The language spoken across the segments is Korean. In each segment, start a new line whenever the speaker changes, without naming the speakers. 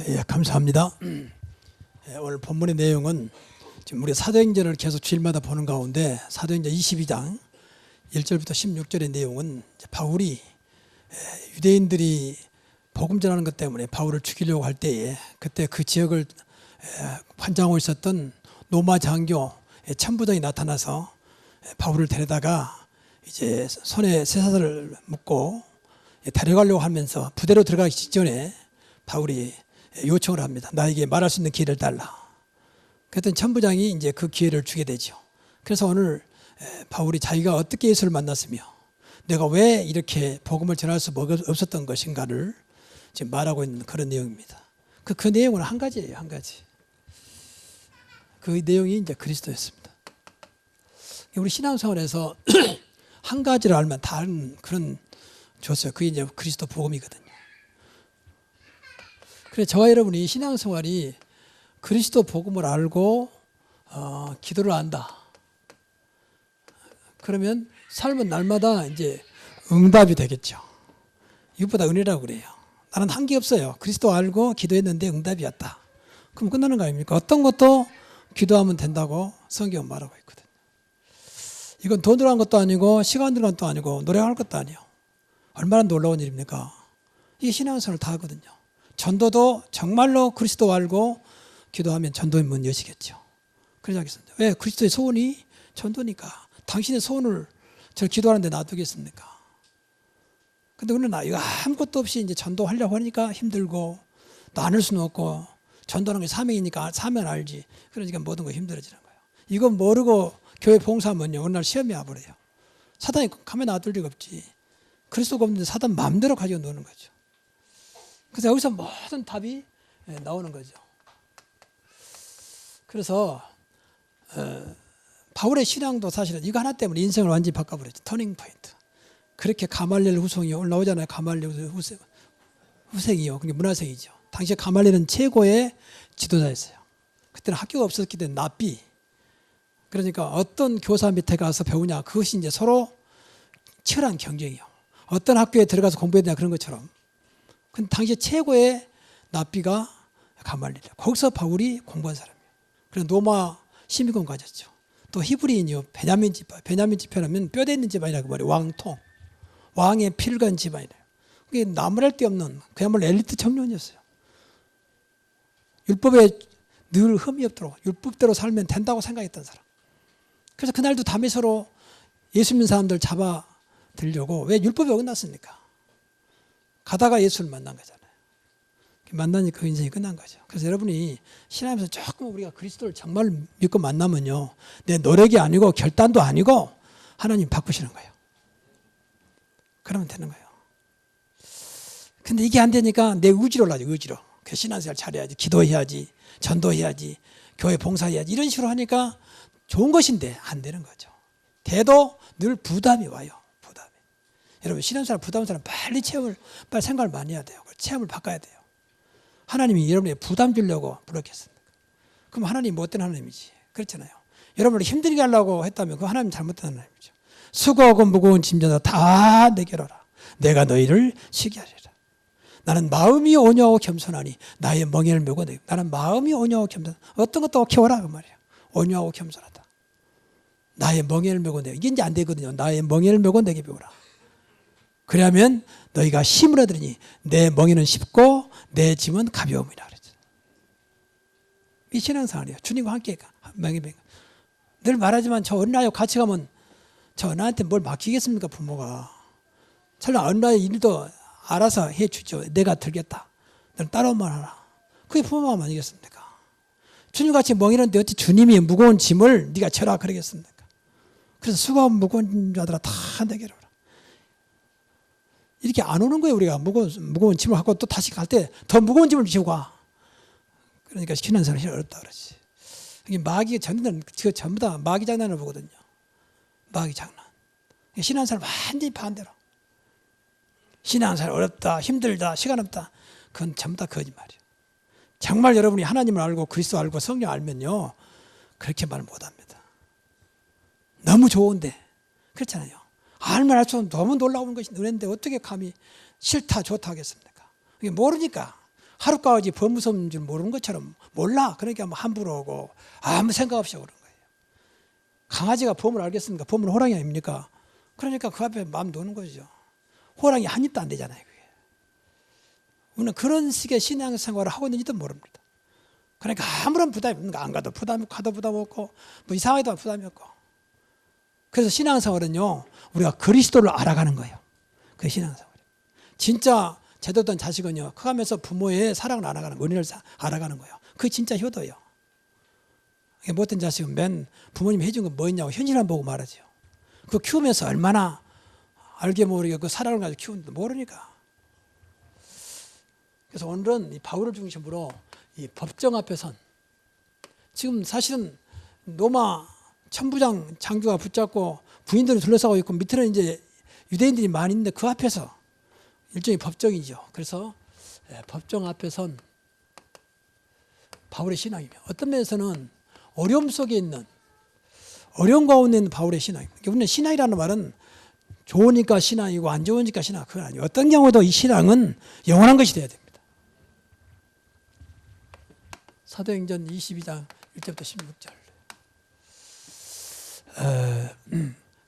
예, 감사합니다. 오늘 본문의 내용은 지금 우리 사도행전을 계속 주일마다 보는 가운데 사도행전 22장 1절부터 16절의 내용은 바울이 유대인들이 복음 전하는 것 때문에 바울을 죽이려고 할 때에 그때 그 지역을 관장하고 있었던 노마 장교 천부장이 나타나서 바울을 데려다가 이제 손에 쇠사슬을 묶고 데려가려고 하면서 부대로 들어가기 직전에 바울이 요청을 합니다. 나에게 말할 수 있는 기회를 달라. 그랬더니 천부장이 이제 그 기회를 주게 되죠. 그래서 오늘 바울이 자기가 어떻게 예수를 만났으며 내가 왜 이렇게 복음을 전할 수 없었던 것인가를 지금 말하고 있는 그런 내용입니다. 그 내용은 한 가지예요, 한 가지. 그 내용이 이제 그리스도였습니다. 우리 신앙생활에서 한 가지를 알면 다른 그런 줬어요. 그게 이제 그리스도 복음이거든요. 그래서 저와 여러분이 신앙생활이 그리스도 복음을 알고 기도를 한다. 그러면 삶은 날마다 이제 응답이 되겠죠. 이것보다 은혜라고 그래요. 나는 한 게 없어요. 그리스도 알고 기도했는데 응답이 왔다. 그럼 끝나는 거 아닙니까? 어떤 것도 기도하면 된다고 성경은 말하고 있거든요. 이건 돈 들어간 것도 아니고 시간 들어간 것도 아니고 노력할 것도 아니에요. 얼마나 놀라운 일입니까? 이게 신앙생활을 다 하거든요. 전도도 정말로 그리스도 알고 기도하면 전도의 문 여시겠죠. 그러지 않겠습니까? 왜? 그리스도의 소원이 전도니까. 당신의 소원을 저 기도하는데 놔두겠습니까? 근데 우리는 이거 아무것도 없이 이제 전도하려고 하니까 힘들고 또 안 할 수는 없고 전도하는 게 사명이니까 사명 알지. 그러니까 모든 거 힘들어지는 거예요. 이거 모르고 교회 봉사하면요. 어느 날 시험이 와버려요. 사단이 가만히 놔둘 리가 없지. 그리스도가 없는데 사단 마음대로 가지고 노는 거죠. 그래서 여기서 모든 답이 나오는 거죠. 그래서 바울의 신앙도 사실은 이거 하나 때문에 인생을 완전히 바꿔버렸죠. 터닝 포인트. 그렇게 가말리엘 후손이 올라오잖아요. 가말리엘 후생이요. 그게 문화생이죠. 당시에 가말리엘은 최고의 지도자였어요. 그때는 학교가 없었기 때문에 납비. 그러니까 어떤 교사 밑에 가서 배우냐. 그것이 이제 서로 치열한 경쟁이요. 어떤 학교에 들어가서 공부해야 되냐 그런 것처럼. 근데 당시에 최고의 납비가 가말리엘. 거기서 바울이 공부한 사람이에요. 그래서 로마 시민권 가졌죠. 또 히브리인이요. 베냐민 지파. 베냐민 지파라면 뼈대 있는 집안이라고 말해요. 왕통. 왕의 피를 간 집안이래요. 그게 나무랄 데 없는 그야말로 엘리트 청년이었어요. 율법에 늘 흠이 없도록 율법대로 살면 된다고 생각했던 사람. 그래서 그날도 다메섹으로 예수 믿는 사람들 잡아들려고 왜 율법이 어긋났습니까? 가다가 예수를 만난 거잖아요. 만나니까 그 인생이 끝난 거죠. 그래서 여러분이 신앙에서 조금 우리가 그리스도를 정말 믿고 만나면요. 내 노력이 아니고 결단도 아니고 하나님 바꾸시는 거예요. 그러면 되는 거예요. 근데 이게 안 되니까 내 의지로 올라가죠. 의지로. 그 신앙생활 잘해야지. 기도해야지. 전도해야지. 교회 봉사해야지. 이런 식으로 하니까 좋은 것인데 안 되는 거죠. 돼도 늘 부담이 와요. 부담이. 여러분 신앙생활 부담한 사람 빨리 생각을 많이 해야 돼요. 체험을 바꿔야 돼요. 하나님이 여러분에게 부담 주려고 부르겠습니까? 그럼 하나님이 못된 하나님이지. 그렇잖아요. 여러분을 힘들게 하려고 했다면 그 하나님 잘못된 하나님이죠. 수고하고 무거운 짐져다 다 내게로 오라. 내가 너희를 쉬게 하리라. 나는 마음이 온유하고 겸손하니 나의 멍에를 메고 내게. 나는 마음이 온유하고 겸손. 어떤 것도 키워라 그 말이에요. 온유하고 겸손하다. 나의 멍에를 메고 내게. 이게 이제 안 되거든요. 나의 멍에를 메고 내게 배우라. 그러면 너희가 힘을 얻으리니 내 멍에는 쉽고 내 짐은 가벼움이라 그랬죠. 이 신앙생활이에요. 주님과 함께 늘 말하지만 저 어린아이와 같이 가면 저 어린아이한테 뭘 맡기겠습니까 부모가. 설령 어린아이 일도 알아서 해주죠. 내가 들겠다. 너는 따라오면 하라. 그게 부모 마음 아니겠습니까? 주님같이 멍이는데 어찌 주님이 무거운 짐을 네가 져라 그러겠습니까? 그래서 수고하고 무거운 자들아 다 내게로 오라. 이렇게 안 오는 거예요. 우리가 무거운 짐을 갖고 또 다시 갈 때 더 무거운 짐을 지고 가. 그러니까 신앙생활이 어렵다 그러지. 마귀 전부 다 마귀 장난을 보거든요. 마귀 장난. 신앙생활 완전히 반대로. 신앙생활 어렵다, 힘들다, 시간 없다. 그건 전부 다 거짓말이에요. 정말 여러분이 하나님을 알고 그리스도 알고 성령 알면요. 그렇게 말 못합니다. 너무 좋은데. 그렇잖아요. 알면 알수록 너무 놀라운 것이 은혜인데 어떻게 감히 싫다 좋다 하겠습니까? 이게 모르니까 하루까지 범무서운 줄 모르는 것처럼 몰라. 그러니까 뭐 함부로 오고 아무 생각 없이 오는 거예요. 강아지가 범을 알겠습니까? 범은 호랑이 아닙니까? 그러니까 그 앞에 마음 놓는 거죠. 호랑이 한 입도 안 되잖아요. 그게. 우리는 그런 식의 신앙생활을 하고 있는지도 모릅니다. 그러니까 아무런 부담이 없는 거. 안 가도 부담이 없고 가도 부담 없고 뭐 이상하게도 부담이 없고. 그래서 신앙생활은요, 우리가 그리스도를 알아가는 거예요. 그 신앙생활. 진짜 제대로 된 자식은요, 커가면서 부모의 사랑을 알아가는 거예요. 은혜를 알아가는 거예요. 그게 진짜 효도예요. 못된 자식은 맨 부모님이 해준 건 뭐였냐고 현실만 보고 말하죠. 그거 키우면서 얼마나 알게 모르게 그 사랑을 가지고 키우는지 모르니까. 그래서 오늘은 이 바울을 중심으로 이 법정 앞에 선, 지금 사실은 로마 천부장 장교가 붙잡고 부인들이 둘러싸고 있고 밑에는 이제 유대인들이 많이 있는데 그 앞에서 일종의 법정이죠. 그래서 법정 앞에 선 바울의 신앙이며 어떤 면에서는 어려움 속에 있는, 어려움 가운데 있는 바울의 신앙입니다. 우리는 신앙이라는 말은 좋으니까 신앙이고 안 좋으니까 신앙, 그건 아니에요. 어떤 경우도 이 신앙은 영원한 것이 되어야 됩니다. 사도행전 22장 1절부터 16절.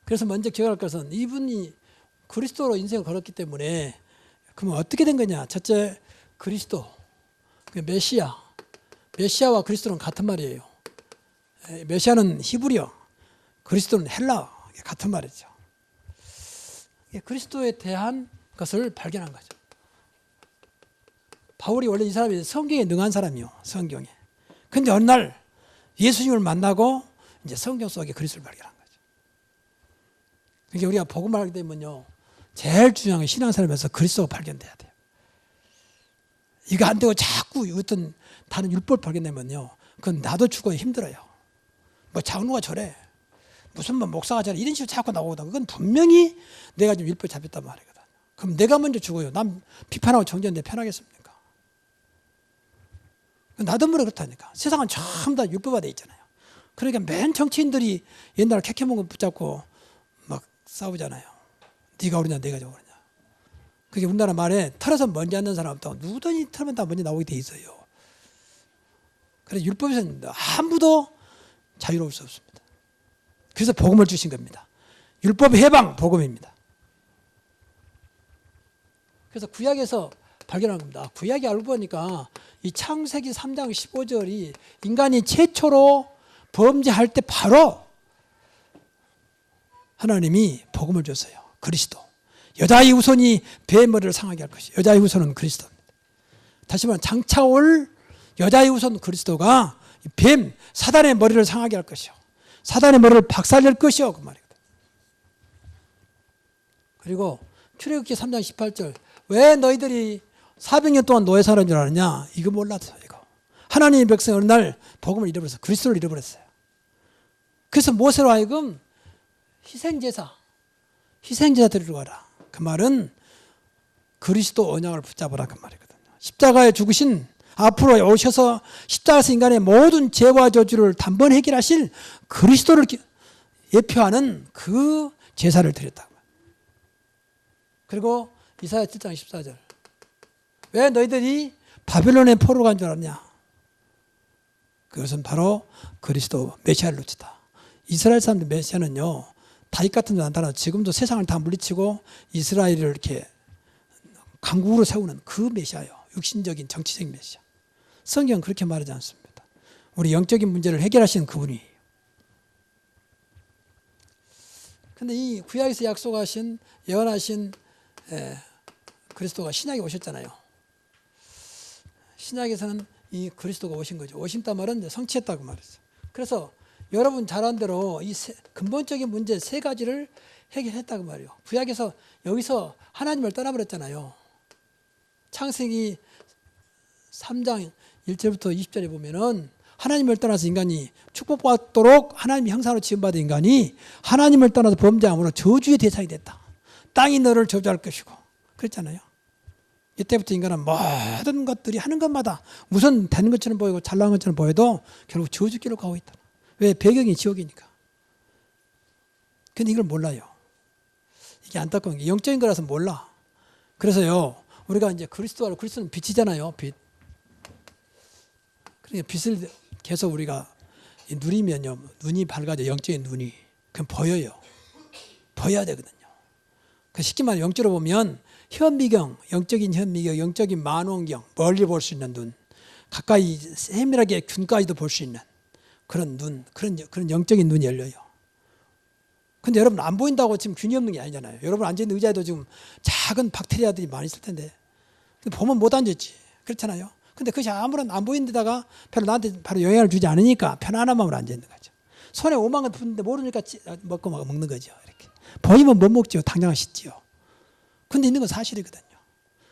그래서 먼저 기억할 것은 이분이 그리스도로 인생을 걸었기 때문에 그러면 어떻게 된 거냐. 첫째, 그리스도, 메시아와 그리스도는 같은 말이에요. 메시아는 히브리어, 그리스도는 헬라어, 같은 말이죠. 그리스도에 대한 것을 발견한 거죠. 바울이 원래 이 사람이 성경에 능한 사람이요, 성경에. 근데 어느 날 예수님을 만나고 이제 성경 속에 그리스도를 발견한 거죠. 그러니까 우리가 복음을 하게 되면요, 제일 중요한 게 신앙생활에서 그리스도가 발견돼야 돼요. 이거 안 되고 자꾸 어떤 다른 율법을 발견되면요, 그건 나도 죽어야 힘들어요. 뭐 장로가 저래, 무슨 뭐 목사가 저래, 이런 식으로 자꾸 나오거든. 그건 분명히 내가 좀 율법에 잡혔단 말이거든. 그럼 내가 먼저 죽어요. 남 비판하고 정죄하는데 편하겠습니까? 나도 모르게 그렇다니까. 세상은 전부 다 율법화 돼 있잖아요. 그러니까 맨 정치인들이 옛날 캐캐먹은 붙잡고 막 싸우잖아요. 네가 옳으냐 내가 옳으냐. 그게 우리나라 말에 털에서 먼지 앉는 사람 없다고, 누구든지 털면 다 먼지 나오게 돼 있어요. 그래서 율법에서는 아무도 자유로울 수 없습니다. 그래서 복음을 주신 겁니다. 율법 해방 복음입니다. 그래서 구약에서 발견한 겁니다. 구약이 알고 보니까 이 창세기 3장 15절이 인간이 최초로 범죄할 때 바로 하나님이 복음을 줬어요. 그리스도. 여자의 후손이 뱀의 머리를 상하게 할 것이요. 여자의 후손은 그리스도입니다. 다시 말하면 장차 올 여자의 후손 그리스도가 뱀, 사단의 머리를 상하게 할 것이요. 사단의 머리를 박살낼 것이요. 그 말이거든. 그리고 출애굽기 3장 18절. 왜 너희들이 400년 동안 노예 살은 줄 아느냐? 이거 몰랐어, 이거. 하나님의 백성 어느 날 복음을 잃어버렸어요. 그리스도를 잃어버렸어요. 그래서 모세로 하여금 희생제사 드리러 가라. 그 말은 그리스도 언약을 붙잡으라 그 말이거든요. 십자가에 죽으신, 앞으로 오셔서 십자가에서 인간의 모든 죄와 저주를 단번에 해결하실 그리스도를 예표하는 그 제사를 드렸다. 그리고 이사야 7장 14절. 왜 너희들이 바벨론에 포로로 간 줄 알았냐? 그것은 바로 그리스도 메시아를 놓치다. 이스라엘 사람들 메시아는요, 다윗 같은 줄 안다나 지금도 세상을 다 물리치고 이스라엘을 이렇게 강국으로 세우는 그 메시아예요. 육신적인 정치적인 메시아. 성경은 그렇게 말하지 않습니다. 우리 영적인 문제를 해결하시는 그분이에요. 그런데 이 구약에서 약속하신, 예언하신 그리스도가 신약에 오셨잖아요. 신약에서는 이 그리스도가 오신 거죠. 오신단 말은 성취했다고 말했어요. 그래서 여러분 잘 아는 대로 이 근본적인 문제 세 가지를 해결했다고 말이에요. 구약에서 여기서 하나님을 떠나버렸잖아요. 창세기 3장 1절부터 20절에 보면은 하나님을 떠나서 인간이 축복받도록 하나님의 형상으로 지음받은 인간이 하나님을 떠나서 범죄함으로 저주의 대상이 됐다. 땅이 너를 저주할 것이고 그랬잖아요. 이때부터 인간은 모든 것들이 하는 것마다 우선 되는 것처럼 보이고 잘난 것처럼 보여도 결국 저주길로 가고 있다. 왜? 배경이 지옥이니까. 근데 이걸 몰라요. 이게 안타까운 게 영적인 거라서 몰라. 그래서요, 우리가 이제 그리스도는 빛이잖아요. 빛. 그러니까 빛을 계속 우리가 누리면요, 눈이 밝아져. 영적인 눈이 그럼 보여요. 보여야 되거든요. 그 쉽게 말해 영적으로 보면 현미경, 영적인 현미경, 영적인 만원경, 멀리 볼 수 있는 눈, 가까이 세밀하게 균까지도 볼 수 있는 그런 눈, 그런 영적인 눈이 열려요. 근데 여러분 안 보인다고 지금 균이 없는 게 아니잖아요. 여러분 앉아있는 의자에도 지금 작은 박테리아들이 많이 있을 텐데 보면 못 앉았지. 그렇잖아요. 근데 그것이 아무런 안 보이는 데다가 별로 나한테 바로 영향을 주지 않으니까 편안한 마음으로 앉아있는 거죠. 손에 오만 원 푸는데 모르니까 먹고 먹는 거죠. 이렇게. 보이면 못 먹죠. 당장은 씻지요. 근데 있는 건 사실이거든요.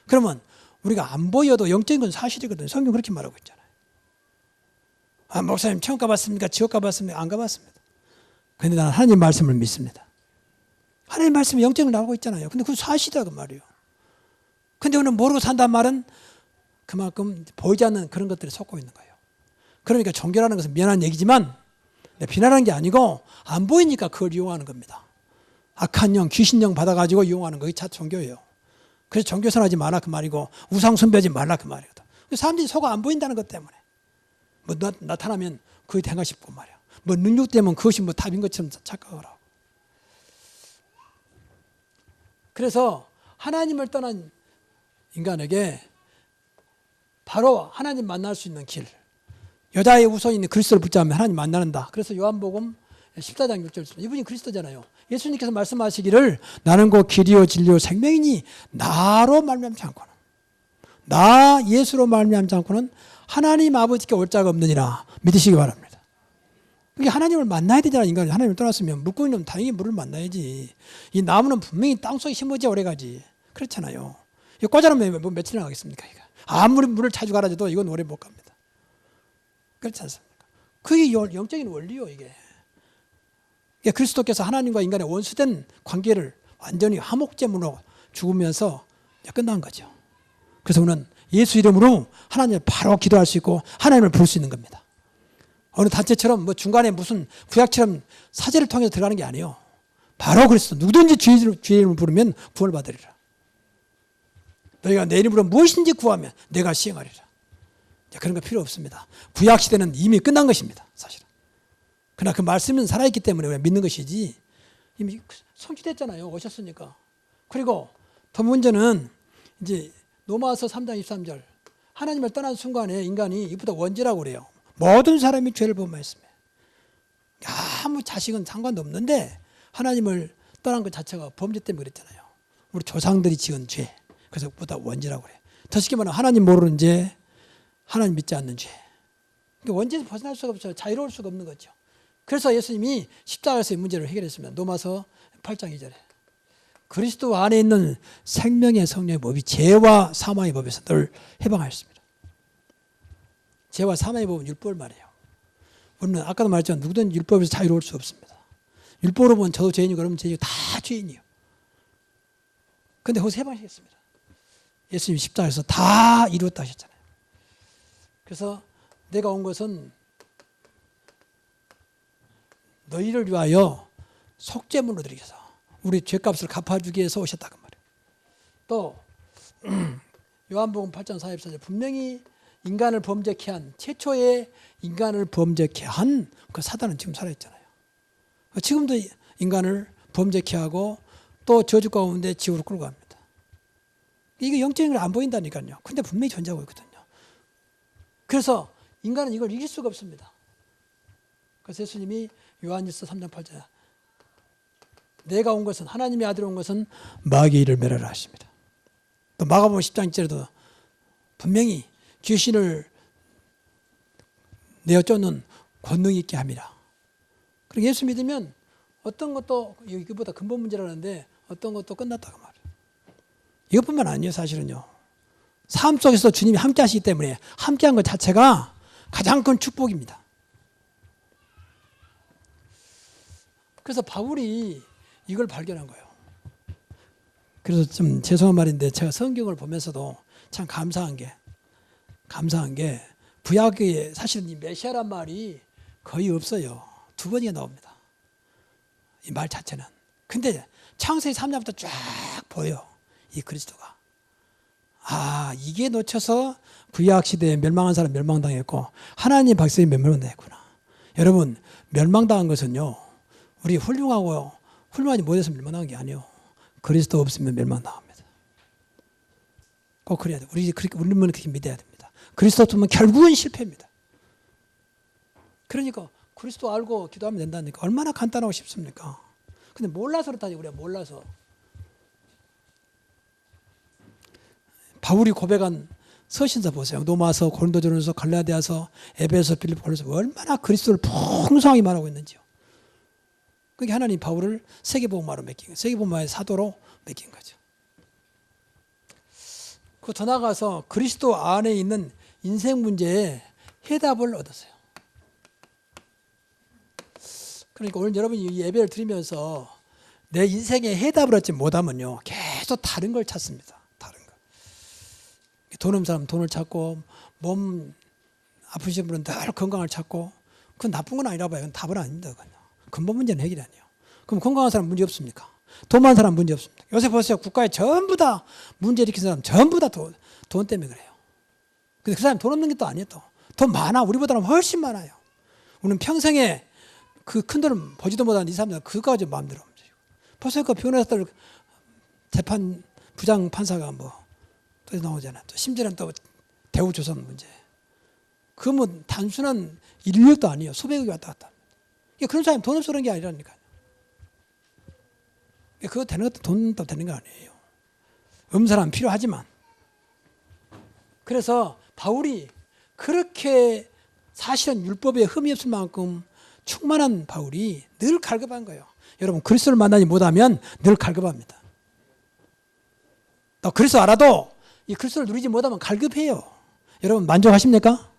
그러면 우리가 안 보여도 영적인 건 사실이거든요. 성경 그렇게 말하고 있잖아요. 아, 목사님 처음 가봤습니까? 지옥 가봤습니까? 안 가봤습니다. 근데 나는 하나님 말씀을 믿습니다. 하나님 말씀이 영적으로 나오고 있잖아요. 근데 그건 사실이다 그 말이에요. 근데 오늘 모르고 산다는 말은 그만큼 보이지 않는 그런 것들에 속고 있는 거예요. 그러니까 종교라는 것은 미안한 얘기지만 비난하는 게 아니고 안 보이니까 그걸 이용하는 겁니다. 악한 영, 귀신영 받아가지고 이용하는 거, 그게 차 종교예요. 그래서 종교선하지 말라 그 말이고 우상 숭배하지 말라 그 말이거든. 사람들이 속아 안 보인다는 것 때문에 뭐 나타나면 그게 된가 싶고 말이야. 뭐 능력되면 그것이 뭐 답인 것처럼 착각을 하고. 그래서 하나님을 떠난 인간에게 바로 하나님 만날 수 있는 길, 여자의 우선이 있는 그리스도를 붙잡으면 하나님 만나는다. 그래서 요한복음 14장 6절 이분이 그리스도잖아요. 예수님께서 말씀하시기를 나는 곧 길이요 진리요 생명이니 나로 말미암지 않고는, 나 예수로 말미암지 않고는 하나님 아버지께 올 자가 없느니라 믿으시기 바랍니다. 그게 하나님을 만나야 되잖아. 인간이 하나님을 떠났으면 물고기 놈 당연히 물을 만나야지. 이 나무는 분명히 땅속에 심어져 오래가지. 그렇잖아요. 이거 꽂아놓으면 뭐 며칠이나 가겠습니까? 이거. 아무리 물을 자주 갈아줘도 이건 오래 못 갑니다. 그렇지 않습니까? 그게 영적인 원리요 이게. 그리스도께서 하나님과 인간의 원수된 관계를 완전히 화목제물로 죽으면서 끝난 거죠. 그래서 우리는 예수 이름으로 하나님을 바로 기도할 수 있고 하나님을 부를 수 있는 겁니다. 어느 단체처럼 뭐 중간에 무슨 구약처럼 사제를 통해서 들어가는 게 아니에요. 바로 그리스도 누구든지 주의 이름을 부르면 구원을 받으리라. 너희가 내 이름으로 무엇인지 구하면 내가 시행하리라. 그런 거 필요 없습니다. 구약 시대는 이미 끝난 것입니다. 사실은. 그러나 그 말씀은 살아있기 때문에 우리가 믿는 것이지 이미 성취됐잖아요. 오셨으니까. 그리고 더 문제는 이제 로마서 3장 23절 하나님을 떠난 순간에 인간이 이보다 원죄라고 그래요. 모든 사람이 죄를 범하였으며 아무 자식은 상관도 없는데 하나님을 떠난 것 자체가 범죄 때문에 그랬잖아요. 우리 조상들이 지은 죄. 그래서 그보다 원죄라고 그래요. 더 쉽게 말하면 하나님 모르는 죄, 하나님 믿지 않는 죄. 그러니까 원죄에서 벗어날 수가 없어요. 자유로울 수가 없는 거죠. 그래서 예수님이 십자가에서 이 문제를 해결했습니다. 로마서 8장 2절에 그리스도 안에 있는 생명의 성령의 법이 죄와 사망의 법에서 늘 해방하였습니다. 죄와 사망의 법은 율법을 말해요. 우리는 아까도 말했지만 누구든 율법에서 자유로울 수 없습니다. 율법으로 보면 저도 죄인이고 그러면 죄인이고 다 죄인이에요. 그런데 거기서 해방하셨습니다. 예수님이 십자가에서 다 이루었다 하셨잖아요. 그래서 내가 온 것은 너희를 위하여 속죄물로 드리기 위해서 우리 죄값을 갚아주기 위해서 오셨다고 말이에요. 또 요한복음 8장 44절 분명히 인간을 범죄케 한 최초의 인간을 범죄케 한 그 사단은 지금 살아있잖아요. 지금도 인간을 범죄케 하고 또 저주 가운데 지옥으로 끌고 갑니다. 이게 영적인 걸 안 보인다니까요. 근데 분명히 존재하고 있거든요. 그래서 인간은 이걸 이길 수가 없습니다. 그래서 예수님이 요한일서 3장 8절 내가 온 것은 하나님의 아들이 온 것은 마귀의 일을 멸하라 하십니다. 또 마가복음 10장 1절에도 분명히 귀신을 내어 쫓는 권능이 있게 함이라. 그리고 예수 믿으면 어떤 것도 이거보다 근본 문제라는데 어떤 것도 끝났다고 말해요. 이것뿐만 아니에요. 사실은요. 삶 속에서 주님이 함께 하시기 때문에 함께한 것 자체가 가장 큰 축복입니다. 그래서 바울이 이걸 발견한 거예요. 그래서 좀 죄송한 말인데 제가 성경을 보면서도 참 감사한 게 구약에 사실은 이 메시아란 말이 거의 없어요. 2번이나 나옵니다. 이 말 자체는. 근데 창세기 3장부터 쫙 보여. 이 그리스도가. 이게 놓쳐서 구약 시대에 멸망한 사람 멸망당했고 하나님 백성이 멸망당했구나. 여러분, 멸망당한 것은요, 우리 훌륭하지 못해서 멸망당한 게 아니에요. 그리스도 없으면 멸망당합니다. 꼭 그래야 돼요. 우리는 그렇게 믿어야 됩니다. 그리스도 없으면 결국은 실패입니다. 그러니까 그리스도 알고 기도하면 된다니까. 얼마나 간단하고 쉽습니까? 근데 몰라서 그렇다니, 우리가 몰라서. 바울이 고백한 서신서 보세요. 로마서, 고린도전서, 갈라디아서, 에베소, 빌립보, 골로새 얼마나 그리스도를 풍성하게 말하고 있는지요. 그게 하나님 바울을 세계복음화로 맡긴 거예요. 세계복음화의 사도로 맡긴 거죠. 그 더 나아가서 그리스도 안에 있는 인생 문제에 해답을 얻었어요. 그러니까 오늘 여러분이 이 예배를 드리면서 내 인생에 해답을 얻지 못하면요, 계속 다른 걸 찾습니다. 다른 거. 돈 없는 사람 돈을 찾고, 몸 아프신 분은 늘 건강을 찾고, 그건 나쁜 건 아니라 봐요. 그건 답은 아닙니다. 그건. 근본 문제는 해결이 아니에요. 그럼 건강한 사람 문제 없습니까? 돈 많은 사람 문제 없습니까? 요새 보세요. 국가에 전부 다 문제 일으킨 사람 전부 다 돈 때문에 그래요. 근데 그 사람 돈 없는 게 또 아니에요. 또. 돈 많아. 우리보다는 훨씬 많아요. 우리는 평생에 그 큰 돈을 보지도 못하는 이 사람들은 그거까지 마음대로 움직이고. 벌써 그 변호사들 재판 부장 판사가 또 나오잖아요. 또 심지어는 또 대우조선 문제. 그 단순한 인력도 아니에요. 수백억이 왔다 갔다. 그런 사람이 돈 없어 그런 게 아니라니까요. 그거 되는 것도 돈도 되는 거 아니에요. 없는 사람 필요하지만. 그래서 바울이 그렇게 사실은 율법에 흠이 없을 만큼 충만한 바울이 늘 갈급한 거예요. 여러분, 그리스도를 만나지 못하면 늘 갈급합니다. 또 그리스도 알아도 이 그리스도를 누리지 못하면 갈급해요. 여러분, 만족하십니까?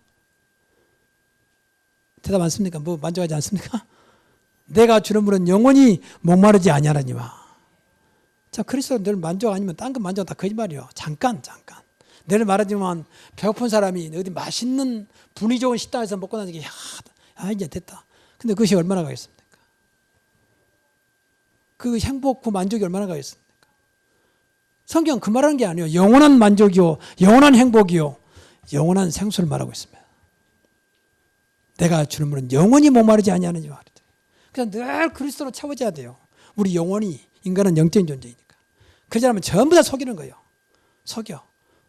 대답 않습니까? 만족하지 않습니까? 내가 주는 물은 영원히 목마르지 아니하느니와. 자, 그리스도 늘 만족 아니면 딴 거 만족 다 거짓말이에요. 잠깐. 늘 말하지만 배고픈 사람이 어디 맛있는 분위 좋은 식당에서 먹고 나니까 이제 됐다. 근데 그것이 얼마나 가겠습니까? 그 행복, 그 만족이 얼마나 가겠습니까? 성경은 그 말하는 게 아니에요. 영원한 만족이요, 영원한 행복이요, 영원한 생수를 말하고 있습니다. 내가 주는 물은 영원히 목마르지 아니하느니와. 그냥 늘 그리스도로 채워져야 돼요. 우리 영혼이, 인간은 영적인 존재이니까. 그러지 않으면 전부 다 속이는 거예요. 속여.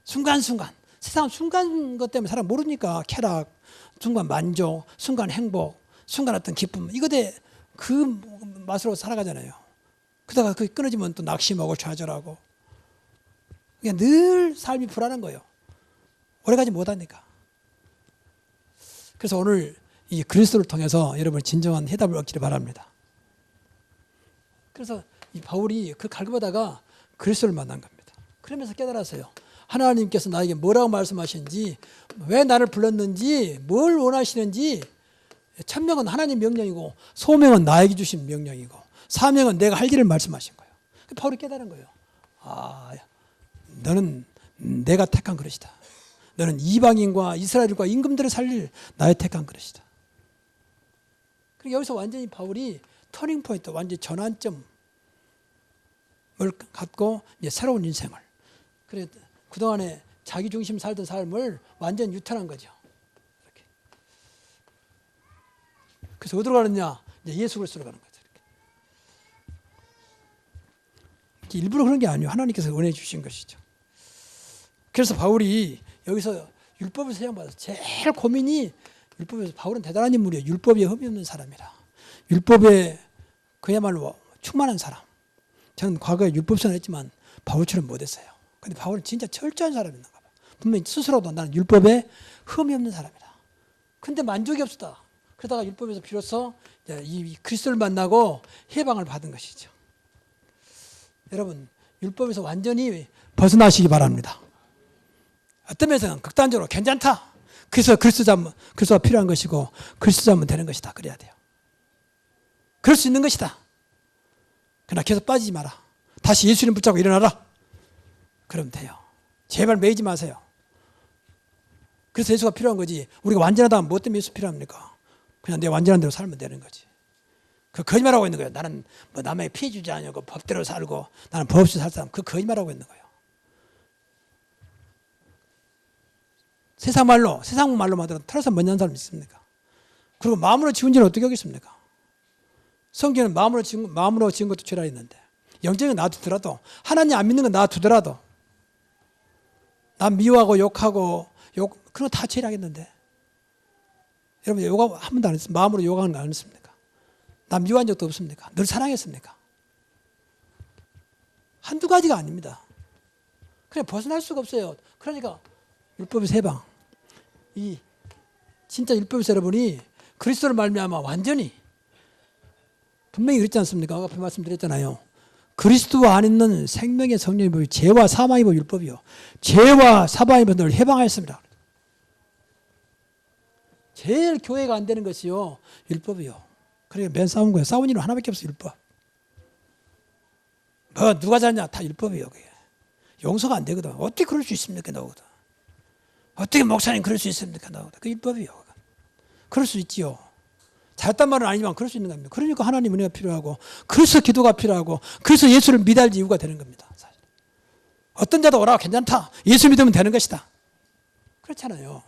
순간순간. 세상 순간 것 때문에 사람 모르니까 쾌락, 순간 만족, 순간 행복, 순간 어떤 기쁨. 이거대 그 맛으로 살아가잖아요. 그러다가 그게 끊어지면 또 낙심하고 좌절하고. 그냥 늘 삶이 불안한 거예요. 오래가지 못하니까. 그래서 오늘 이 그리스도를 통해서 여러분 진정한 해답을 얻기를 바랍니다. 그래서 이 바울이 그 갈급하다가 그리스도를 만난 겁니다. 그러면서 깨달았어요. 하나님께서 나에게 뭐라고 말씀하시는지, 왜 나를 불렀는지, 뭘 원하시는지. 천명은 하나님 명령이고 소명은 나에게 주신 명령이고 사명은 내가 할 일을 말씀하신 거예요. 바울이 깨달은 거예요. 너는 내가 택한 그릇이다. 너는 이방인과 이스라엘과 임금들을 살릴 나의 택한 그릇이다. 그리고 여기서 완전히 바울이 터닝 포인트, 완전히 전환점을 갖고 이제 새로운 인생을, 그래 그동안에 자기 중심 살던 삶을 완전 유턴한 거죠. 이렇게. 그래서 어디로 가느냐? 이제 예수 그리스도로 가는 거죠. 이렇게. 일부러 그런 게 아니에요. 하나님께서 은혜 주신 것이죠. 그래서 바울이 여기서 율법을 세양받아서 제일 고민이, 율법에서 바울은 대단한 인물이에요. 율법에 흠이 없는 사람이라. 율법에 그야말로 충만한 사람. 저는 과거에 율법생활 했지만 바울처럼 못했어요. 근데 바울은 진짜 철저한 사람인가 봐. 분명히 스스로도 나는 율법에 흠이 없는 사람이다. 근데 만족이 없었다. 그러다가 율법에서 비로소 이 그리스도를 만나고 해방을 받은 것이죠. 여러분, 율법에서 완전히 벗어나시기 바랍니다. 어떤 면에서는 극단적으로 괜찮다. 그래서 그리스도가 필요한 것이고 그리스도 잡으면 되는 것이다. 그래야 돼요. 그럴 수 있는 것이다. 그러나 계속 빠지지 마라. 다시 예수님 붙잡고 일어나라. 그러면 돼요. 제발 매이지 마세요. 그래서 예수가 필요한 거지. 우리가 완전하다면 뭐 때문에 예수 필요합니까? 그냥 내 완전한 대로 살면 되는 거지. 그 거짓말하고 있는 거예요. 나는 뭐 남에게 피해 주지 않냐고 법대로 살고 나는 법 없이 살 사람. 그 거짓말하고 있는 거예요. 세상 말로만 들어도 털어서 먼저 사람 있습니까? 그리고 마음으로 지은 지는 어떻게 하겠습니까? 성경은 마음으로 지은 것도 죄라 했는데, 영적인 놔두더라도, 하나님 안 믿는 건 놔두더라도, 남 미워하고 욕하고 그런 거 다 죄라 했는데, 여러분 욕 한 번도 안 했습니까? 마음으로 욕하는 거 안 했습니까? 남 미워한 적도 없습니까? 늘 사랑했습니까? 한두 가지가 아닙니다. 그냥 벗어날 수가 없어요. 그러니까 율법에서 해방, 이 진짜 율법에서 여러분이 그리스도를 말미암아 완전히, 분명히 그랬지 않습니까? 아까 말씀드렸잖아요. 그리스도 안 있는 생명의 성령의 법이 죄와 사망의 법 율법이요, 죄와 사망의 법을 해방하였습니다. 제일 교회가 안 되는 것이요, 율법이요. 그러니까 맨 싸운 거예요. 싸운 일은 하나밖에 없어요, 율법. 뭐 누가 잘하냐, 다 율법이에요. 그게 용서가 안 되거든. 어떻게 그럴 수 있습니까? 나오거든. 어떻게 목사님 그럴 수 있습니까? 나오거든. 그 율법이요. 그럴 수 있지요. 잘했단 말은 아니지만 그럴 수 있는 겁니다. 그러니까 하나님 은혜가 필요하고, 그래서 기도가 필요하고, 그래서 예수를 믿어야 할 이유가 되는 겁니다. 사실. 어떤 자도 오라, 괜찮다, 예수 믿으면 되는 것이다, 그렇잖아요.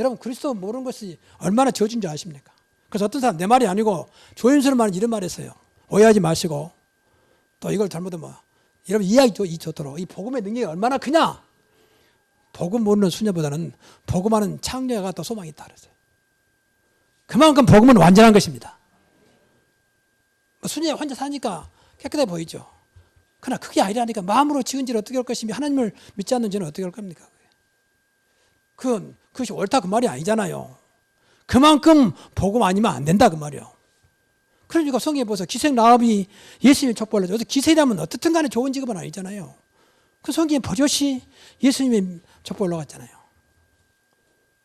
여러분 그리스도 모르는 것이 얼마나 저주인 줄 아십니까? 그래서 어떤 사람 내 말이 아니고 조연수를 말은 이런 말 했어요. 오해하지 마시고, 또 이걸 잘못하면 여러분 이해하기 좋도록 이 복음의 능력이 얼마나 크냐, 복음 모르는 수녀보다는 복음하는 창녀가 더 소망이 있다 그랬어요. 그만큼 복음은 완전한 것입니다. 수녀 혼자 사니까 깨끗해 보이죠. 그러나 그게 아니라니까. 마음으로 지은 지를 어떻게 할 것이며 하나님을 믿지 않는 지는 어떻게 할 겁니까? 그것이 옳다 그 말이 아니잖아요. 그만큼 복음 아니면 안 된다 그 말이에요. 그러니까 성경에 보세요. 기생 라합이 예수님의 족보를 줘서, 기생이라면 어떻든 간에 좋은 직업은 아니잖아요. 그 성경에 버젓이 예수님의 족보를 올라갔잖아요.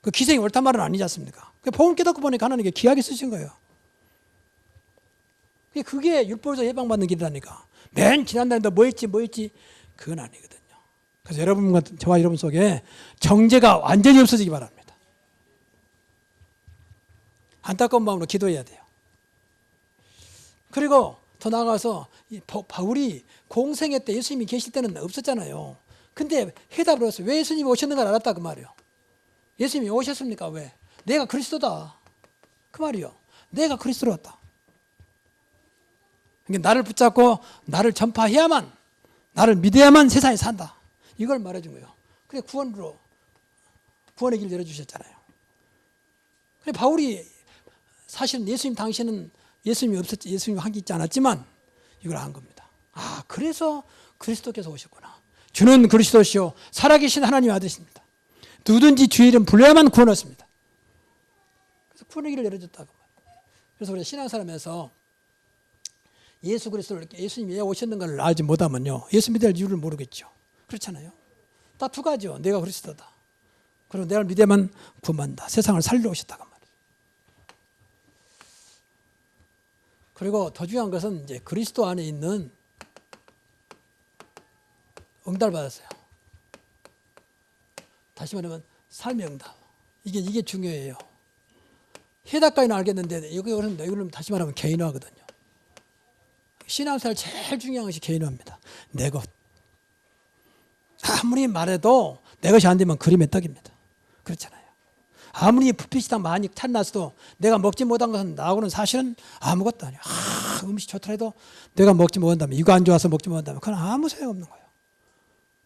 그 기생이 옳단 말은 아니지 않습니까? 복음 깨닫고 보니까 하나님께 귀하게 쓰신 거예요. 그게 율법에서 해방받는 길이라니까. 맨 지난날에 너 뭐 했지 그건 아니거든요. 그래서 여러분과 저와 여러분 속에 정죄가 완전히 없어지기 바랍니다. 안타까운 마음으로 기도해야 돼요. 그리고 더 나아가서 바울이 공생애 때 예수님이 계실 때는 없었잖아요. 근데 해답을 얻었어요. 왜 예수님이 오셨는가 알았다 그 말이에요. 예수님이 오셨습니까? 왜? 내가 그리스도다 그 말이요. 내가 그리스도였다. 그러니까 나를 붙잡고 나를 전파해야만, 나를 믿어야만 세상에 산다, 이걸 말해준 거예요. 그래 구원의 길을 열어주셨잖아요. 그래 바울이 사실은 예수님 당시에는 예수님이 한 게 있지 않았지만 이걸 안 겁니다. 아, 그래서 그리스도께서 오셨구나. 주는 그리스도시요 살아계신 하나님의 아들이십니다. 누구든지 주의 이름 불러야만 구원 얻습니다. 그래서 구원의 길을 열어줬다고. 그래서 우리 신앙사람에서 예수 그리스도를, 예수님이 왜 오셨는가를 알지 못하면요, 예수 믿을 이유를 모르겠죠. 그렇잖아요. 딱 두 가지요. 내가 그리스도다, 그리고 내가 믿어야만 구원받는다. 세상을 살리러 오셨다고 말이에요. 그리고 더 중요한 것은 이제 그리스도 안에 있는 응답을 받았어요. 다시 말하면 삶의 응답. 이게 중요해요. 해답까지는 알겠는데 이거는 다시 말하면 개인화거든요. 신앙생활 제일 중요한 것이 개인화입니다. 내 것. 아무리 말해도 내 것이 안 되면 그림의 떡입니다. 그렇잖아요. 아무리 부핏이 다 많이 찬났어도 내가 먹지 못한 것은 나하고는 사실은 아무것도 아니에요. 음식 좋더라도 내가 먹지 못한다면, 이거 안 좋아서 먹지 못한다면 그건 아무 소용없는 거예요.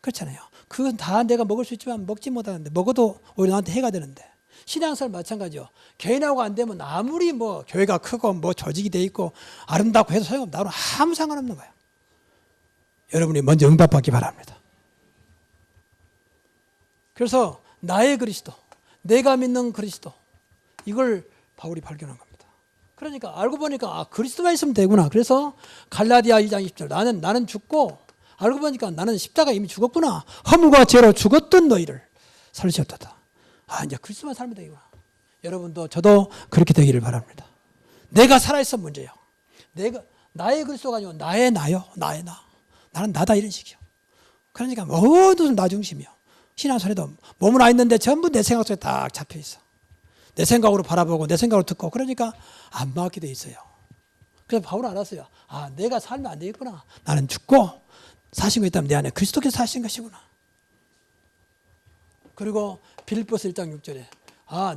그렇잖아요. 그건 다 내가 먹을 수 있지만 먹지 못하는데, 먹어도 오히려 나한테 해가 되는데, 신앙생활 마찬가지요. 개인하고 안 되면 아무리 뭐 교회가 크고 뭐 조직이 돼 있고 아름답고 해도 소용없다. 나는 아무 상관없는 거예요. 여러분이 먼저 응답받기 바랍니다. 그래서 나의 그리스도, 내가 믿는 그리스도, 이걸 바울이 발견한 겁니다. 그러니까 알고 보니까 그리스도만 있으면 되구나. 그래서 갈라디아 2장 20절, 나는 죽고, 알고 보니까 나는 십자가 이미 죽었구나. 허물과 죄로 죽었던 너희를 살리셨다. 이제 그리스도만 살면 되구나. 여러분도 저도 그렇게 되기를 바랍니다. 내가 살아있어 문제요. 나의 그리스도가 아니고 나의 나요. 나의 나. 나는 나다, 이런 식이요. 그러니까 모든 나 중심이요. 신앙생활에도 몸은 와 있는데 전부 내 생각 속에 딱 잡혀 있어. 내 생각으로 바라보고 내 생각으로 듣고, 그러니까 안 맞게 돼 있어요. 그래서 바울은 알았어요. 내가 살면 안 되겠구나. 나는 죽고 사신 거 있다면 내 안에 그리스도께서 사신 것이구나. 그리고 빌립보서 1장 6절에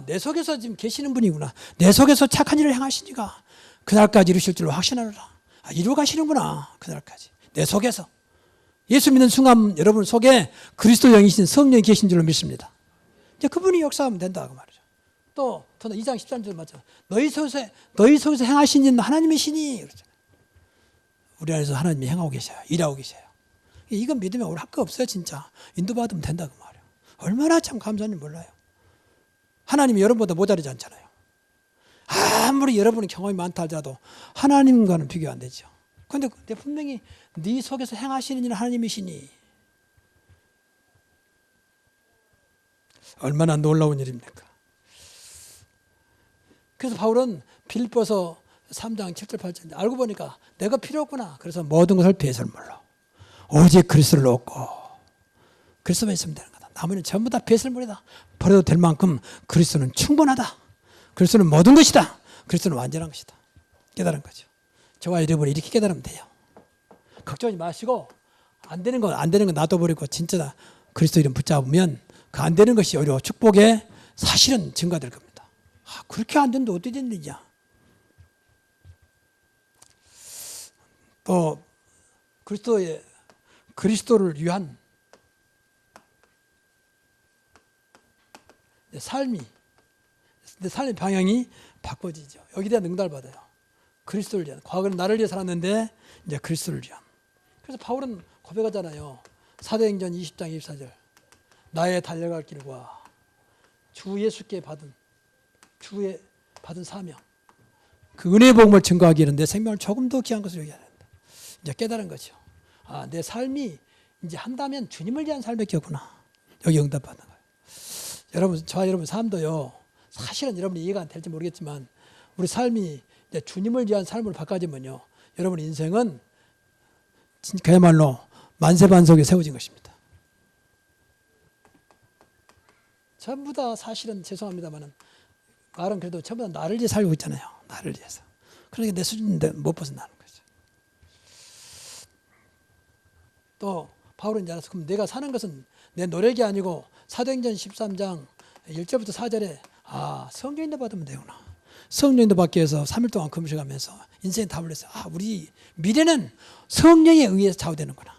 내 속에서 지금 계시는 분이구나. 내 속에서 착한 일을 행하시니까 그날까지 이루실 줄로 확신하노라. 이루어 가시는구나. 그날까지. 내 속에서. 예수 믿는 순간 여러분 속에 그리스도 영이신 성령이 계신 줄로 믿습니다. 이제 그분이 역사하면 된다 그 말이죠. 또 2장 13절 맞죠. 너희 속에서 행하신 일은 하나님의 신이 그렇잖아요. 우리 안에서 하나님이 행하고 계셔요. 일하고 계셔요. 이건 믿으면 우리 할 거 없어요. 진짜 인도받으면 된다 그 말이에요. 얼마나 참 감사한지 몰라요. 하나님이 여러분보다 모자르지 않잖아요. 아무리 여러분이 경험이 많다 하더라도 하나님과는 비교 안 되죠. 그런데 분명히 네 속에서 행하시는 일은 하나님이시니 얼마나 놀라운 일입니까? 그래서 바울은 빌립보서 3장 7절 8절 알고 보니까 내가 필요 없구나. 그래서 모든 것을 배설물로 오직 그리스도를 얻고 그리스도만 있으면 되는 거다. 나머지는 전부 다 배설물이다. 버려도 될 만큼 그리스도는 충분하다. 그리스도는 모든 것이다. 그리스도는 완전한 것이다. 깨달은 거죠. 저와 여러분이 이렇게 깨달으면 돼요. 걱정하지 마시고 안 되는 건 놔둬버리고 진짜 그리스도 이름 붙잡으면 그 안 되는 것이 오히려 축복의 사실은 증가될 겁니다. 그렇게 안 되는데 어떻게 된 일이냐. 또 그리스도를 위한 삶의 방향이 바꿔지죠. 여기에 대한 응답을 받아요. 그리스도를 위한. 과거는 나를 위해 살았는데 이제 그리스도를 위한. 그래서 바울은 고백하잖아요. 사도행전 20장 24절. 나의 달려갈 길과 주 예수께 받은 사명. 그 은혜의 복음을 증거하기 위해 내 생명을 조금 더 귀한 것을 여겨야 된다. 이제 깨달은 거죠. 내 삶이 이제 한다면 주님을 위한 삶이었구나. 여기 응답받는 거예요. 여러분, 저와 여러분 삶도요. 사실은 여러분이 이해가 안 될지 모르겠지만 우리 삶이 이제 주님을 위한 삶으로 바꿔지면요. 여러분 인생은 그야말로 만세반석에 세워진 것입니다. 전부 다 사실은 죄송합니다만 말은 그래도 전부 다 나를 위해 살고 있잖아요. 나를 위해서. 그러니까 내 수준인데 못 벗어나는 거죠. 또 바울은 이제 알았어. 그럼 내가 사는 것은 내 노력이 아니고 사도행전 13장 1절부터 4절에 성령인도 받으면 되구나. 성령인도 받기 위해서 3일 동안 금식하면서 인생의 답을 했어요. 우리 미래는 성령에 의해서 좌우되는구나.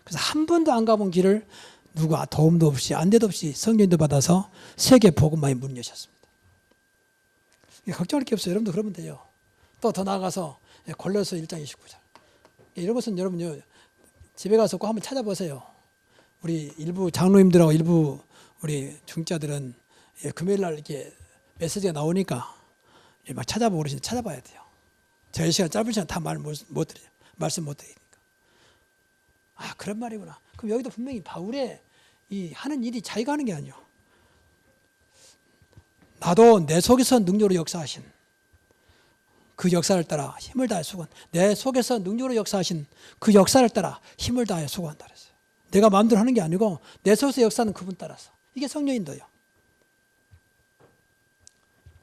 그래서 한 번도 안 가본 길을 누가 도움도 없이 안대도 없이 성령인도 받아서 세계 복음만이 문 여셨습니다. 걱정할 게 없어요. 여러분도 그러면 돼요. 또 더 나아가서 골로새 1장 29절. 이런 것은 여러분요 집에 가서 꼭 한번 찾아보세요. 우리 일부 장로님들하고 일부 우리 중자들은 금요일 날 이렇게 메시지가 나오니까 막 찾아보고 그러시는데 찾아봐야 돼요. 저희 시간 짧은 시간 다 못 드려요. 말씀 못 드리니까. 그런 말이구나. 그럼 여기도 분명히 바울의 이 하는 일이 자기가 하는 게 아니에요. 나도 내 속에서 능력으로 역사하신 그 역사를 따라 힘을 다해 수고한. 내 속에서 능력으로 역사하신 그 역사를 따라 힘을 다해 수고한다 그랬어요. 내가 마음대로 하는 게 아니고 내 속에서 역사는 그분 따라서. 이게 성령인도예요.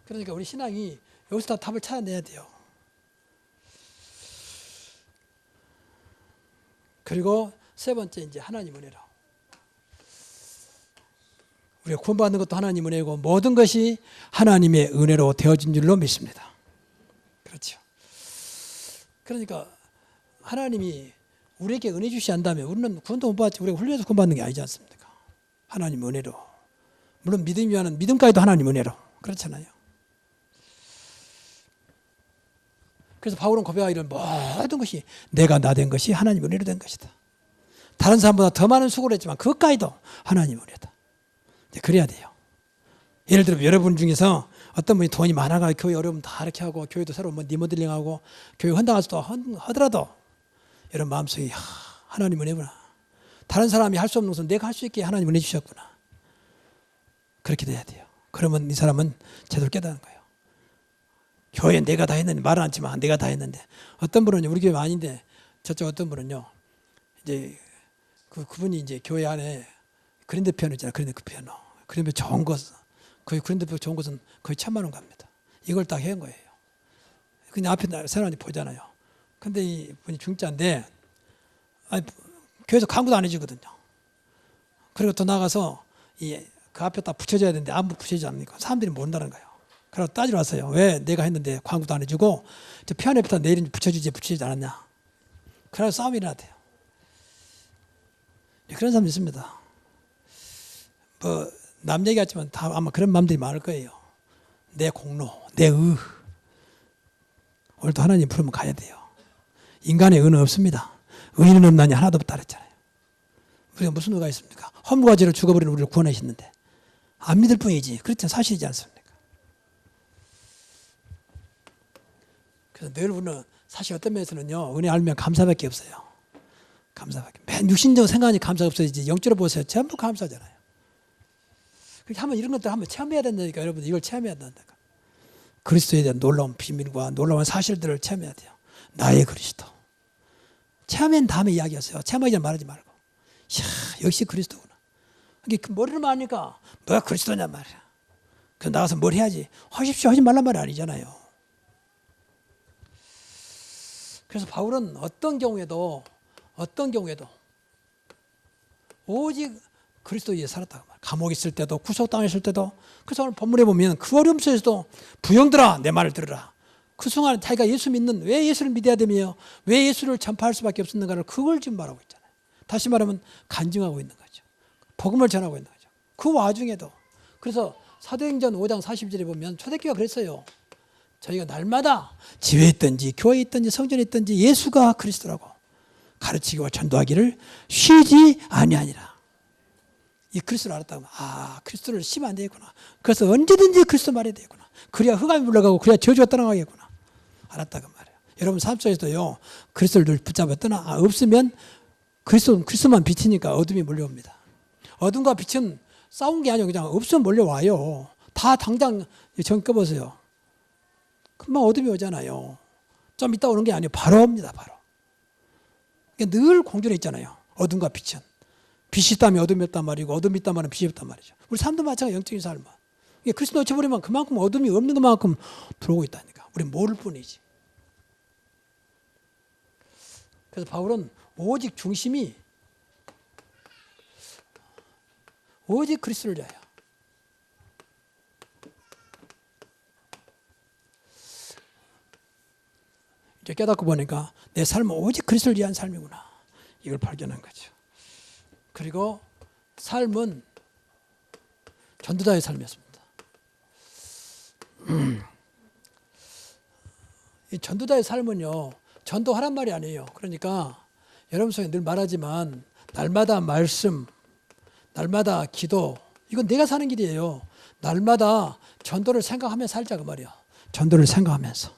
그러니까 우리 신앙이 여기서 다 답을 찾아내야 돼요. 그리고 세 번째 이제 하나님 은혜로. 우리가 구원받는 것도 하나님 은혜고 모든 것이 하나님의 은혜로 되어진 줄로 믿습니다. 그렇죠. 그러니까 하나님이 우리에게 은혜 주시 한다면 우리는 구원도 못 받지. 우리가 훈련해서 구원받는 게 아니지 않습니까? 하나님 은혜로. 물론 믿음이 하는 믿음까지도 하나님 은혜로. 그렇잖아요. 그래서 바울은 고백하기를 모든 것이 내가 나 된 것이 하나님 은혜로 된 것이다. 다른 사람보다 더 많은 수고를 했지만 그것까지도 하나님 은혜다. 그래야 돼요. 예를 들어 여러분 중에서 어떤 분이 돈이 많아가 교회 어려우면 다 이렇게 하고 교회도 새로 리모델링하고 교회 헌당해서 또 하더라도 여러분 마음속에 하나님 은혜구나. 다른 사람이 할 수 없는 것은 내가 할 수 있게 하나님 은혜 주셨구나. 그렇게 돼야 돼요. 그러면 이 사람은 제대로 깨닫는 거예요. 교회에 내가 다 했는데 말은 않지만 내가 다 했는데 어떤 분은 우리 교회 아닌데 저쪽 어떤 분은요 이제 그분이 이제 교회 안에 그린드 피아노 있잖아요. 그린드 피아노. 그린드 좋은 것, 거의 그린드 피아노 좋은 것은 거의 1,000만 원 갑니다. 이걸 딱 해온 거예요. 그냥 앞에 사람이 보잖아요. 근데 이 분이 중짜인데 교회에서 광고도 안 해주거든요. 그리고 또 나가서 이 그 앞에다 붙여줘야 되는데 아무 붙여지지 않으니까 사람들이 모른다는 거예요. 그래서 따지러 왔어요. 왜 내가 했는데 광고도 안 해주고 저 피아노 옆에다 내일은 붙여주지 않았냐. 그래서 싸움이 일어났대요. 그런 사람 있습니다. 뭐 남 얘기 같지만 다 아마 그런 마음들이 많을 거예요. 내 공로, 내 의. 오늘도 하나님 부르면 가야 돼요. 인간의 의는 없습니다. 의인은 없나니 하나도 없다 그랬잖아요. 우리가 무슨 의가 있습니까? 허물과 죄로 죽어버린 우리를 구원하셨는데 안 믿을 뿐이지. 그렇죠. 사실이지 않습니까? 그래서 늘 우리는 사실 어떤 면에서는요. 은혜 알면 감사밖에 없어요. 감사밖에. 맨 육신적으로 생각하니 감사가 없어야지. 영적으로 보세요. 전부 감사잖아요. 그렇게 한번 이런 것들 한번 체험해야 된다니까. 여러분 이걸 체험해야 된다니까. 그리스도에 대한 놀라운 비밀과 놀라운 사실들을 체험해야 돼요. 나의 그리스도. 체험한 다음에 이야기하세요. 체험하기 전에 말하지 말고. 이야, 역시 그리스도구나. 이게 머리를 하니까 뭐가 그리스도냐 말이야. 그래서 나가서 뭘 해야지. 하십시오 하지 말란 말이 아니잖아요. 그래서 바울은 어떤 경우에도 오직 그리스도 위에 살았다고 말이야. 감옥에 있을 때도 구속당했을 때도. 그래서 오늘 본문에 보면 그 어려움 속에서도 부형들아 내 말을 들으라. 그 순간 자기가 예수 믿는 왜 예수를 믿어야 되며 왜 예수를 전파할 수밖에 없었는가를 그걸 지금 말하고 있잖아요. 다시 말하면 간증하고 있는 거죠. 복음을 전하고 있는 거죠. 그 와중에도 그래서 사도행전 5장 40절에 보면 초대교회가 그랬어요. 저희가 날마다 지회에 있든지 교회에 있든지 성전에 있든지 예수가 그리스도라고 가르치기와 전도하기를 쉬지 아니하니라. 이 그리스도를 알았다고 아 그리스도를 쉬면 안 되겠구나. 그래서 언제든지 그리스도 말해야 되겠구나. 그래야 흑암이 물러가고 그래야 저주가 떠나가겠구나. 알았다고 말이에요. 여러분 삶 속에서도요. 그리스도를 늘 붙잡아 떠나 없으면 그리스도만 비치니까 어둠이 몰려옵니다. 어둠과 빛은 싸운 게 아니고 그냥 없으면 몰려와요. 다 당장 전 꺼보세요. 금방 어둠이 오잖아요. 좀 이따 오는 게 아니에요. 바로 옵니다. 바로. 그러니까 늘 공존해 있잖아요. 어둠과 빛은. 빛이 있다면 어둠이 없단 말이고 어둠이 있단 말은 빛이 없단 말이죠. 우리 삶도 마찬가지로 영적인 삶은. 그리스도 놓쳐버리면 그만큼 어둠이 없는 것만큼 들어오고 있다니까. 우리 모를 뿐이지. 그래서 바울은 오직 중심이 오직 그리스도를 위하여. 이제 깨닫고 보니까 내 삶은 오직 그리스도를 위한 삶이구나. 이걸 발견한 거죠. 그리고 삶은 전도자의 삶이었습니다. 이 전도자의 삶은요. 전도하란 말이 아니에요. 그러니까 여러분 속에 늘 말하지만 날마다 말씀, 날마다 기도 이건 내가 사는 길이에요. 날마다 전도를 생각하며 살자 그 말이야. 전도를 생각하면서.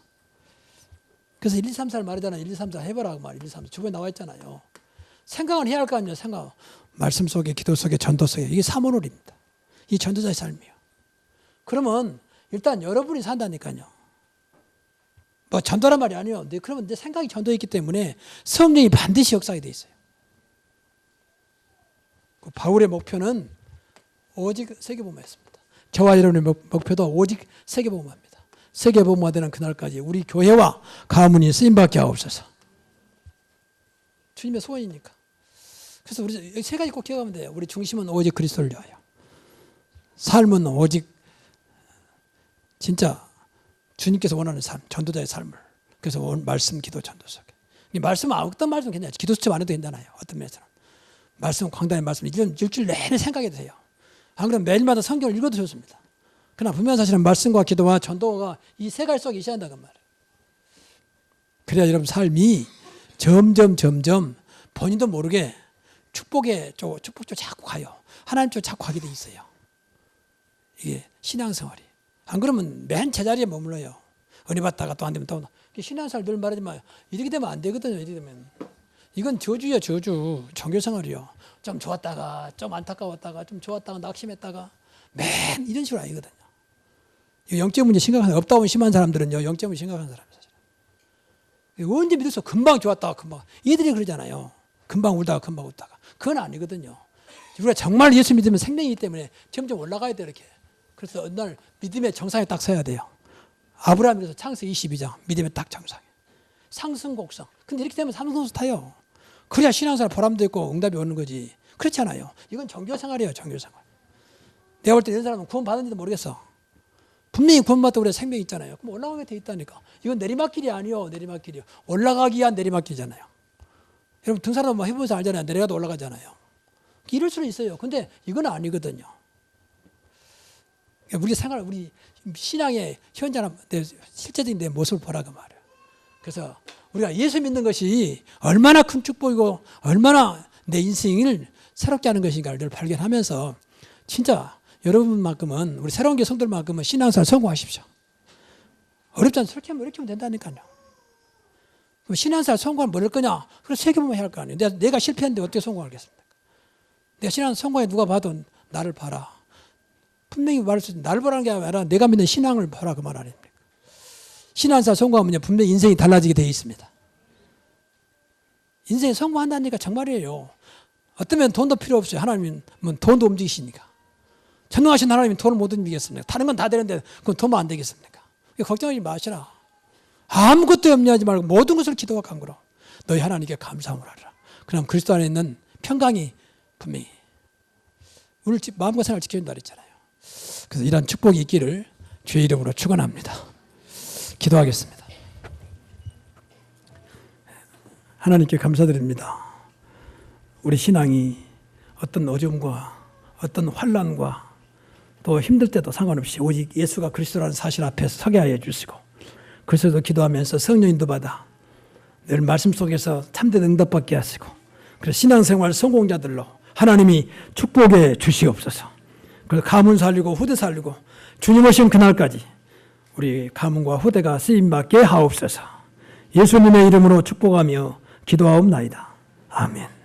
그래서 1, 2, 3, 4를 말하잖아요. 1, 2, 3, 4 해보라 그 말. 1, 2, 3, 4 주변에 나와 있잖아요. 생각은 해야 할 거 아니에요. 생각. 말씀 속에 기도 속에 전도 속에 이게 사모놀입니다. 이 전도자의 삶이에요. 그러면 일단 여러분이 산다니까요. 뭐 전도란 말이 아니에요. 그러면 내 생각이 전도했기 때문에 성령이 반드시 역사하게 돼 있어요. 그 바울의 목표는 오직 세계복음화였습니다. 저와 여러분의 목표도 오직 세계복음화입니다. 세계복음화되는 그날까지 우리 교회와 가문이 쓰임받게 하옵소서. 주님의 소원이니까. 그래서 우리 세 가지 꼭 기억하면 돼요. 우리 중심은 오직 그리스도를 위하여. 삶은 오직 진짜 주님께서 원하는 삶, 전도자의 삶을. 그래서 말씀, 기도, 전도 속에. 이 말씀은 어떤 말씀 괜찮아요. 기도 수첩 안 해도 된다나요. 어떤 면에서는. 말씀, 광단의 말씀 일주일 내내 생각해도 돼요. 안 그러면 매일마다 성경을 읽어도 좋습니다. 그러나 분명한 사실은 말씀과 기도와 전도가 이 세 가지 속에 있어야 한다는 말이에요. 그래야 여러분 삶이 점점 본인도 모르게 축복 쪽 자꾸 가요. 하나님 쪽 자꾸 가게 돼 있어요. 이게 신앙생활이. 안 그러면 맨 제자리에 머물러요. 은혜 받다가 또 안 되면 또 신앙생활 늘 말하지만 이렇게 되면 안 되거든요. 이렇게 되면 이건 저주야 저주. 종교생활이요. 좀 좋았다가 좀 안타까웠다가 좀 좋았다가 낙심했다가 맨 이런 식으로 아니거든요. 영적 문제 심각한 업다운 심한 사람들은요. 영적 문제 심각한 사람이에요. 언제 믿어서 금방 좋았다가 금방 얘들이 그러잖아요. 금방 울다가 금방 웃다가 그건 아니거든요. 우리가 정말 예수 믿으면 생명이기 때문에 점점 올라가야 돼요. 이렇게. 그래서 어느 날 믿음의 정상에 딱 서야 돼요. 아브라함에서 창세기 22장 믿음의 딱 정상에 상승 곡성. 근데 이렇게 되면 상승곡성 타요. 그래야 신앙생활 보람도 있고 응답이 오는 거지. 그렇잖아요. 이건 종교생활이에요. 종교생활. 내가 볼 때 이런 사람은 구원 받았는지도 모르겠어. 분명히 구원 받다고 그래 생명이 있잖아요. 그럼 올라가게 돼 있다니까. 이건 내리막길이 아니요. 내리막길이요. 올라가기 위한 내리막길이잖아요. 여러분 등산도 뭐 해보면서 알잖아요. 내려가도 올라가잖아요. 이럴 수는 있어요. 근데 이건 아니거든요. 우리 생활, 우리 신앙의 현장한 실제적인 내 모습을 보라고 말이에요. 그래서 우리가 예수 믿는 것이 얼마나 큰 축복이고 얼마나 내 인생을 새롭게 하는 것인가를 늘 발견하면서 진짜 여러분만큼은 우리 새로운 교성들만큼은 신앙생활 성공하십시오. 어렵지 않아요. 이렇게 하면 된다니까요. 그럼 신앙생활 성공하면 뭐 할 거냐? 그럼 세계보면 해야 할 거 아니에요. 내가 실패했는데 어떻게 성공하겠습니까? 내가 신앙 성공에 누가 봐도 나를 봐라. 분명히 말할 수 있는 나를 보라는 게 아니라 내가 믿는 신앙을 보라 그 말 아닙니까? 신앙생활 성공하면 분명히 인생이 달라지게 되어 있습니다. 인생이 성공한다니까 정말이에요. 어쩌면 돈도 필요 없어요. 하나님은 돈도 움직이시니까. 전능하신 하나님이 돈을 못 움직이겠습니까? 다른 건 다 되는데 그건 돈만 안 되겠습니까? 걱정하지 마시라. 아무것도 염려하지 말고 모든 것을 기도와 간구로 너희 하나님께 감사함을 하라. 그럼 그리스도 안에 있는 평강이 분명히 오늘 마음과 생활을 지켜준다 그랬잖아요. 그래서 이런 축복이 있기를 주의 이름으로 축원합니다. 기도하겠습니다. 하나님께 감사드립니다. 우리 신앙이 어떤 어려움과 어떤 환난과 또 힘들 때도 상관없이 오직 예수가 그리스도라는 사실 앞에서 서게 하여 주시고 그리스도도 기도하면서 성령 인도받아 늘 말씀 속에서 참된 응답받게 하시고 그래서 신앙생활 성공자들로 하나님이 축복해 주시옵소서. 그래서 가문 살리고 후대 살리고 주님 오신 그날까지 우리 가문과 후대가 쓰임받게 하옵소서. 예수님의 이름으로 축복하며 기도하옵나이다. 아멘.